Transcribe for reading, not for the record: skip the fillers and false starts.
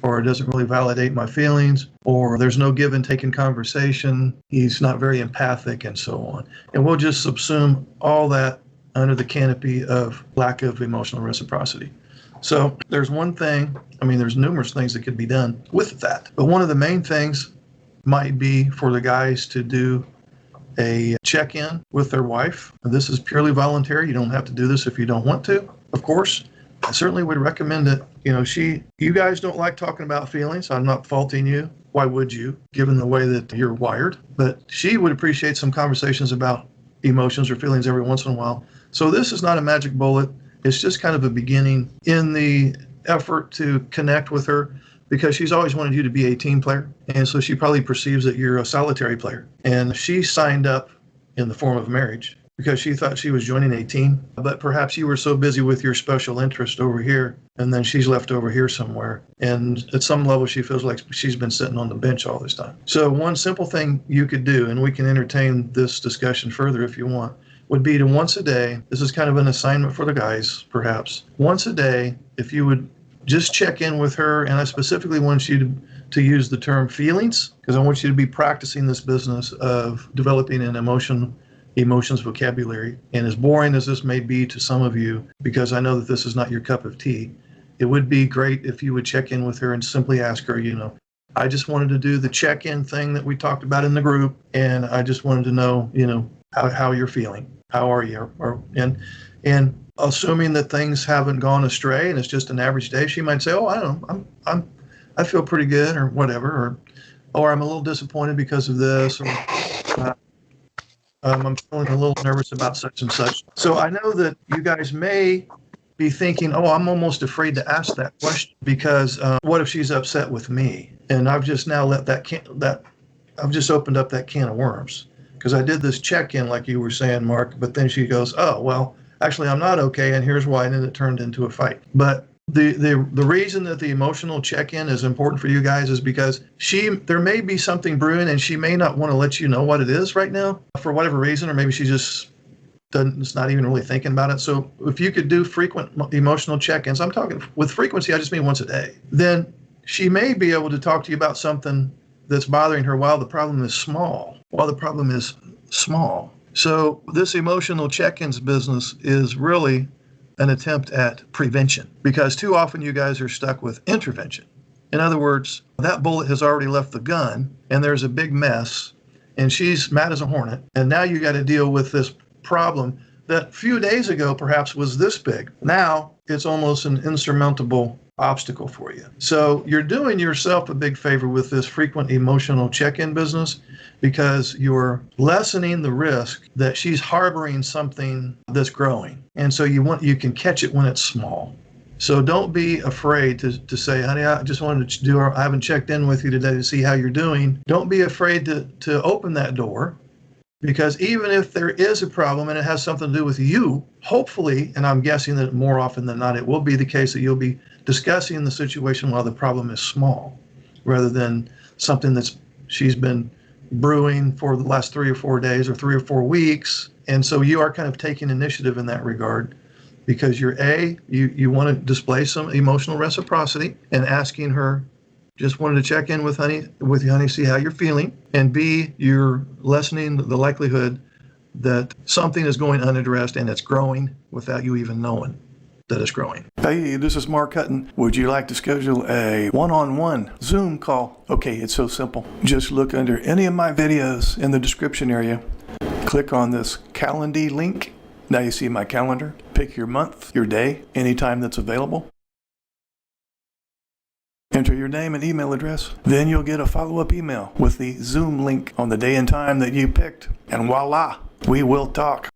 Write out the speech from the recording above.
or doesn't really validate my feelings, or there's no give and take in conversation, he's not very empathic, and so on. And we'll just subsume all that under the canopy of lack of emotional reciprocity. So there's one thing, there's numerous things that could be done with that, but one of the main things might be for the guys to do a check-in with their wife. This is purely voluntary. You don't have to do this if you don't want to, of course. I certainly would recommend it. You guys don't like talking about feelings. I'm not faulting you. Why would you, given the way that you're wired? But she would appreciate some conversations about emotions or feelings every once in a while. So this is not a magic bullet. It's just kind of a beginning in the effort to connect with her, because she's always wanted you to be a team player. And so she probably perceives that you're a solitary player. And she signed up in the form of marriage because she thought she was joining a team. But perhaps you were so busy with your special interest over here, and then she's left over here somewhere. And at some level, she feels like she's been sitting on the bench all this time. So one simple thing you could do, and we can entertain this discussion further if you want, would be to once a day, this is kind of an assignment for the guys, perhaps, once a day, if you would just check in with her. And I specifically want you to use the term feelings, because I want you to be practicing this business of developing an emotions vocabulary. And as boring as this may be to some of you, because I know that this is not your cup of tea, it would be great if you would check in with her and simply ask her, I just wanted to do the check-in thing that we talked about in the group, and I just wanted to know, how you're feeling. How are you? And assuming that things haven't gone astray and it's just an average day, she might say, "Oh, I don't know, I feel pretty good," or whatever, or I'm a little disappointed because of this, or I'm feeling a little nervous about such and such. So I know that you guys may be thinking, "Oh, I'm almost afraid to ask that question because what if she's upset with me?" And I've just now I've just opened up that can of worms, because I did this check-in like you were saying, Mark, but then she goes, "Oh, well, actually, I'm not okay, and here's why," and then it turned into a fight. But the reason that the emotional check-in is important for you guys is because there may be something brewing, and she may not want to let you know what it is right now for whatever reason, or maybe she just it's not even really thinking about it. So if you could do frequent emotional check-ins, I'm talking with frequency, I just mean once a day, then she may be able to talk to you about something that's bothering her while the problem is small. So this emotional check-ins business is really an attempt at prevention, because too often you guys are stuck with intervention. In other words, that bullet has already left the gun and there's a big mess and she's mad as a hornet. And now you got to deal with this problem that a few days ago perhaps was this big. Now it's almost an insurmountable obstacle for you. So you're doing yourself a big favor with this frequent emotional check-in business, because you're lessening the risk that she's harboring something that's growing. And so you can catch it when it's small. So don't be afraid to say, "Honey, I just wanted to I haven't checked in with you today to see how you're doing." Don't be afraid to open that door, because even if there is a problem and it has something to do with you, hopefully, and I'm guessing that more often than not, it will be the case that you'll be discussing the situation while the problem is small, rather than something she's been brewing for the last 3 or 4 days or 3 or 4 weeks. And so you are kind of taking initiative in that regard, because you want to display some emotional reciprocity and asking her, "Just wanted to check in with you, honey, see how you're feeling." And B, you're lessening the likelihood that something is going unaddressed and it's growing without you even knowing that it's growing. Hey, this is Mark Hutten. Would you like to schedule a one-on-one Zoom call? Okay, it's so simple. Just look under any of my videos in the description area. Click on this Calendar link. Now you see my calendar. Pick your month, your day, anytime that's available. Enter your name and email address. Then you'll get a follow-up email with the Zoom link on the day and time that you picked. And voila, we will talk.